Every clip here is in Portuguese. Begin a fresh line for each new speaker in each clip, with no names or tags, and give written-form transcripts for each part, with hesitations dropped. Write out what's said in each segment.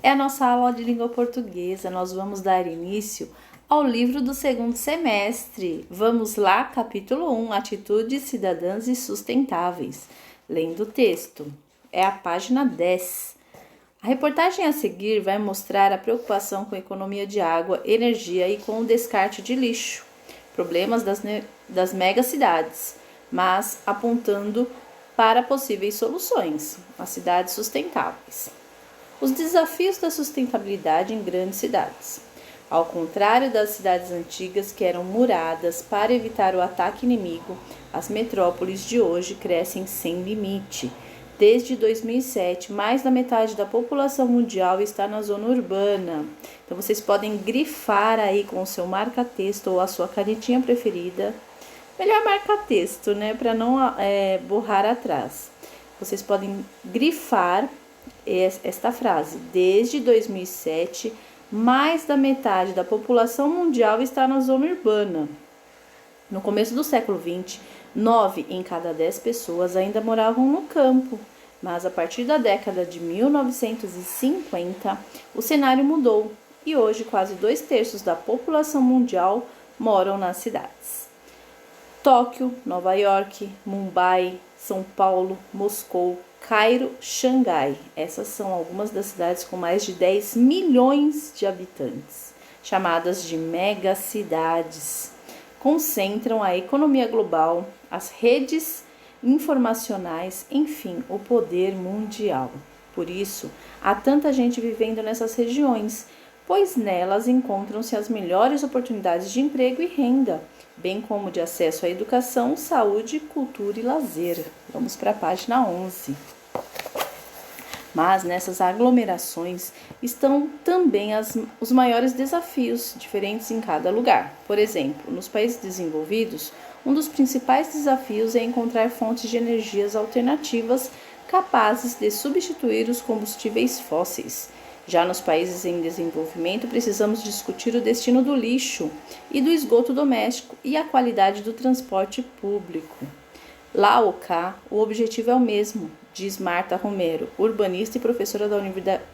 é a nossa aula de língua portuguesa. Nós vamos dar início ao livro do segundo semestre. Vamos lá, capítulo 1, Atitudes cidadãs e sustentáveis. Lendo o texto, é a página 10. A reportagem a seguir vai mostrar a preocupação com a economia de água, energia e com o descarte de lixo, problemas das megacidades, mas apontando para possíveis soluções, as cidades sustentáveis. Os desafios da sustentabilidade em grandes cidades. Ao contrário das cidades antigas que eram muradas para evitar o ataque inimigo, as metrópoles de hoje crescem sem limite. Desde 2007, mais da metade da população mundial está na zona urbana. Então, vocês podem grifar aí com o seu marca-texto ou a sua canetinha preferida. Melhor marca-texto, né? Para não borrar atrás. Vocês podem grifar esta frase. Desde 2007, mais da metade da população mundial está na zona urbana. No começo do século XX, 9 em cada 10 pessoas ainda moravam no campo, mas a partir da década de 1950, o cenário mudou e hoje quase 2/3 da população mundial moram nas cidades. Tóquio, Nova York, Mumbai, São Paulo, Moscou, Cairo, Xangai. Essas são algumas das cidades com mais de 10 milhões de habitantes, chamadas de megacidades. Concentram a economia global, as redes informacionais, enfim, o poder mundial. Por isso, há tanta gente vivendo nessas regiões, pois nelas encontram-se as melhores oportunidades de emprego e renda, bem como de acesso à educação, saúde, cultura e lazer. Vamos para a página 11. Mas nessas aglomerações estão também os maiores desafios, diferentes em cada lugar. Por exemplo, nos países desenvolvidos, um dos principais desafios é encontrar fontes de energias alternativas capazes de substituir os combustíveis fósseis. Já nos países em desenvolvimento, precisamos discutir o destino do lixo e do esgoto doméstico e a qualidade do transporte público. Lá ou cá, o objetivo é o mesmo, diz Marta Romero, urbanista e professora da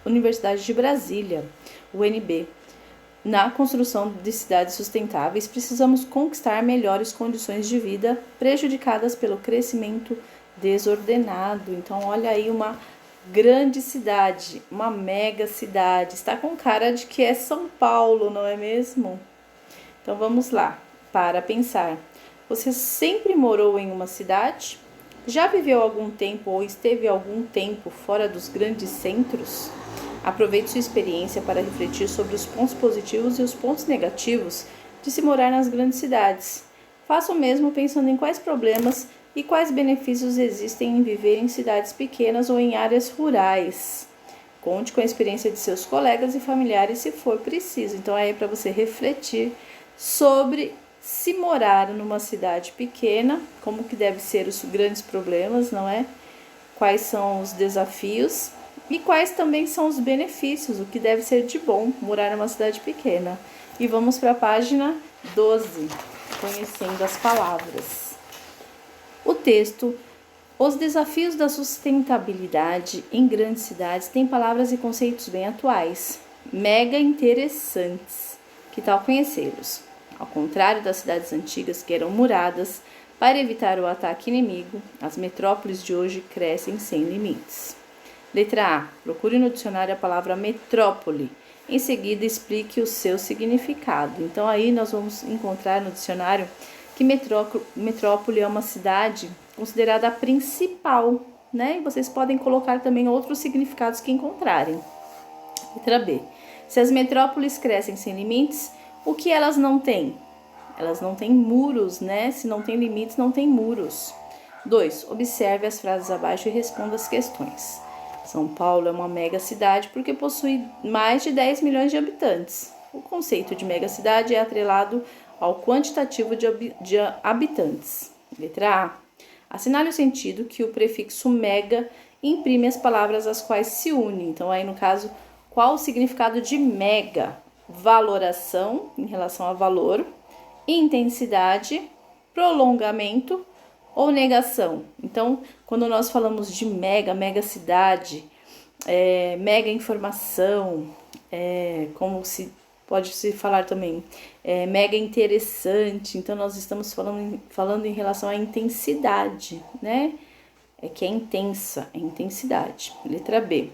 Universidade de Brasília, UNB. Na construção de cidades sustentáveis, precisamos conquistar melhores condições de vida prejudicadas pelo crescimento desordenado. Então, olha aí uma grande cidade, uma mega cidade. Está com cara de que é São Paulo, não é mesmo? Então, vamos lá, para pensar. Você sempre morou em uma cidade? Já viveu algum tempo ou esteve algum tempo fora dos grandes centros? Aproveite sua experiência para refletir sobre os pontos positivos e os pontos negativos de se morar nas grandes cidades. Faça o mesmo pensando em quais problemas e quais benefícios existem em viver em cidades pequenas ou em áreas rurais. Conte com a experiência de seus colegas e familiares se for preciso. Então é aí para você refletir sobre se morar numa cidade pequena, como que deve ser os grandes problemas, não é? Quais são os desafios e quais também são os benefícios, o que deve ser de bom morar numa cidade pequena. E vamos para a página 12, conhecendo as palavras. O texto, os desafios da sustentabilidade em grandes cidades tem palavras e conceitos bem atuais, mega interessantes. Que tal conhecê-los? Ao contrário das cidades antigas que eram muradas para evitar o ataque inimigo, as metrópoles de hoje crescem sem limites. Letra A. Procure no dicionário a palavra metrópole. Em seguida, explique o seu significado. Então, aí nós vamos encontrar no dicionário que metrópole é uma cidade considerada a principal, né? E vocês podem colocar também outros significados que encontrarem. Letra B. Se as metrópoles crescem sem limites, o que elas não têm? Elas não têm muros, né? Se não tem limites, não tem muros. 2. Observe as frases abaixo e responda as questões. São Paulo é uma mega cidade porque possui mais de 10 milhões de habitantes. O conceito de mega cidade é atrelado ao quantitativo de habitantes. Letra A. Assinale o sentido que o prefixo mega imprime as palavras às quais se une. Então, aí no caso, qual o significado de mega? Valoração, em relação a valor, intensidade, prolongamento ou negação. Então, quando nós falamos de mega cidade, mega informação, como se pode se falar também, mega interessante. Então, nós estamos falando em relação à intensidade, né? Que é intensa, é intensidade. Letra B.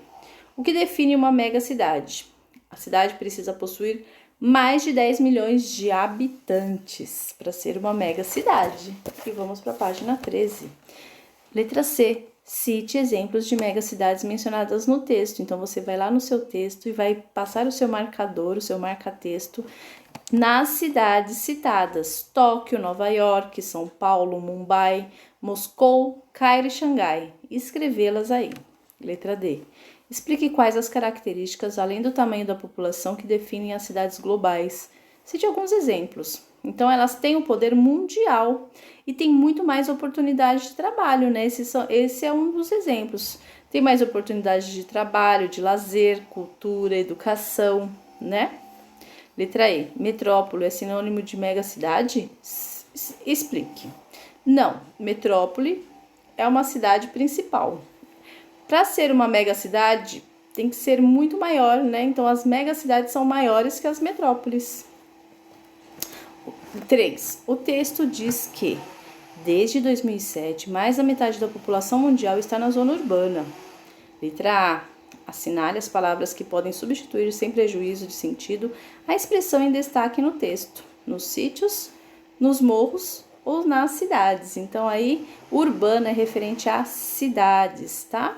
O que define uma mega cidade? A cidade precisa possuir mais de 10 milhões de habitantes para ser uma mega cidade. E vamos para a página 13. Letra C. Cite exemplos de megacidades mencionadas no texto. Então, você vai lá no seu texto e vai passar o seu marcador, o seu marca-texto, nas cidades citadas: Tóquio, Nova York, São Paulo, Mumbai, Moscou, Cairo e Xangai. E escrevê-las aí. Letra D. Explique quais as características, além do tamanho da população, que definem as cidades globais. Cite alguns exemplos. Então, elas têm um poder mundial e tem muito mais oportunidade de trabalho, né? Esse é um dos exemplos. Tem mais oportunidade de trabalho, de lazer, cultura, educação, né? Letra E. Metrópole é sinônimo de megacidade? Explique. Não, metrópole é uma cidade principal. Para ser uma megacidade, tem que ser muito maior, né? Então, as megacidades são maiores que as metrópoles. 3. O texto diz que, desde 2007, mais da metade da população mundial está na zona urbana. Letra A. Assinale as palavras que podem substituir, sem prejuízo de sentido, a expressão em destaque no texto, nos sítios, nos morros ou nas cidades. Então, aí, urbana é referente a cidades, tá?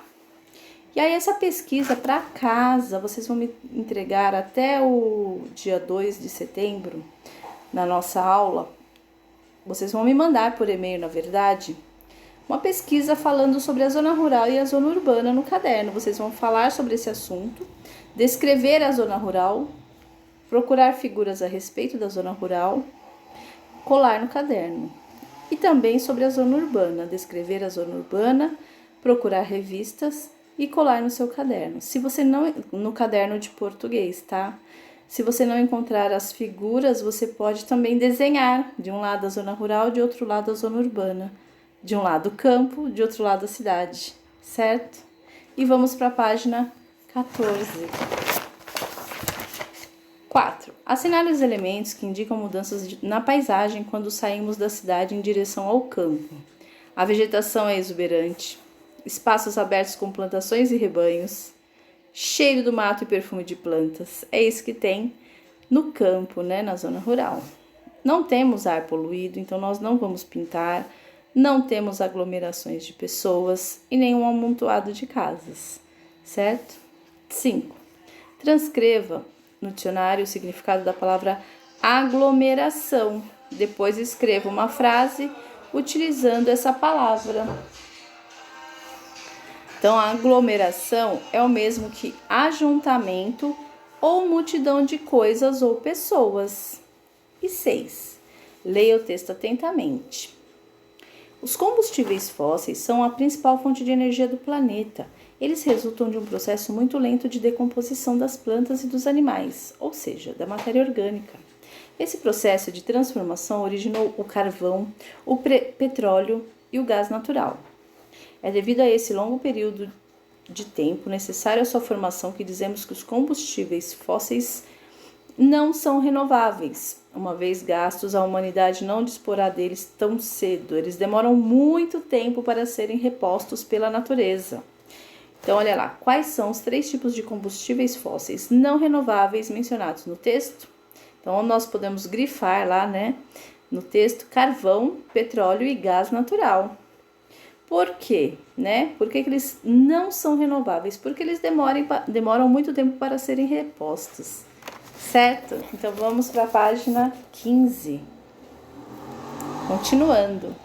E aí, essa pesquisa para casa, vocês vão me entregar até o dia 2 de setembro, na nossa aula. Vocês vão me mandar por e-mail, na verdade, uma pesquisa falando sobre a zona rural e a zona urbana no caderno. Vocês vão falar sobre esse assunto, descrever a zona rural, procurar figuras a respeito da zona rural, colar no caderno. E também sobre a zona urbana, descrever a zona urbana, procurar revistas e colar no seu caderno. Se você não, no caderno de português, tá? Se você não encontrar as figuras, você pode também desenhar de um lado a zona rural, de outro lado a zona urbana. De um lado o campo, de outro lado a cidade, certo? E vamos para a página 14. 4. Assinale os elementos que indicam mudanças na paisagem quando saímos da cidade em direção ao campo. A vegetação é exuberante, espaços abertos com plantações e rebanhos, cheiro do mato e perfume de plantas. É isso que tem no campo, né, na zona rural. Não temos ar poluído, então nós não vamos pintar, não temos aglomerações de pessoas e nenhum amontoado de casas, certo? 5. Transcreva no dicionário o significado da palavra aglomeração. Depois escreva uma frase utilizando essa palavra. Então, a aglomeração é o mesmo que ajuntamento ou multidão de coisas ou pessoas. E 6. Leia o texto atentamente. Os combustíveis fósseis são a principal fonte de energia do planeta. Eles resultam de um processo muito lento de decomposição das plantas e dos animais, ou seja, da matéria orgânica. Esse processo de transformação originou o carvão, o petróleo e o gás natural. É devido a esse longo período de tempo necessário à sua formação que dizemos que os combustíveis fósseis não são renováveis. Uma vez gastos, a humanidade não disporá deles tão cedo. Eles demoram muito tempo para serem repostos pela natureza. Então, olha lá, quais são os 3 tipos de combustíveis fósseis não renováveis mencionados no texto? Então, nós podemos grifar lá, né, no texto, carvão, petróleo e gás natural. Por quê? Né? Por que eles não são renováveis? Porque eles demoram muito tempo para serem repostos, certo? Então, vamos para a página 15. Continuando.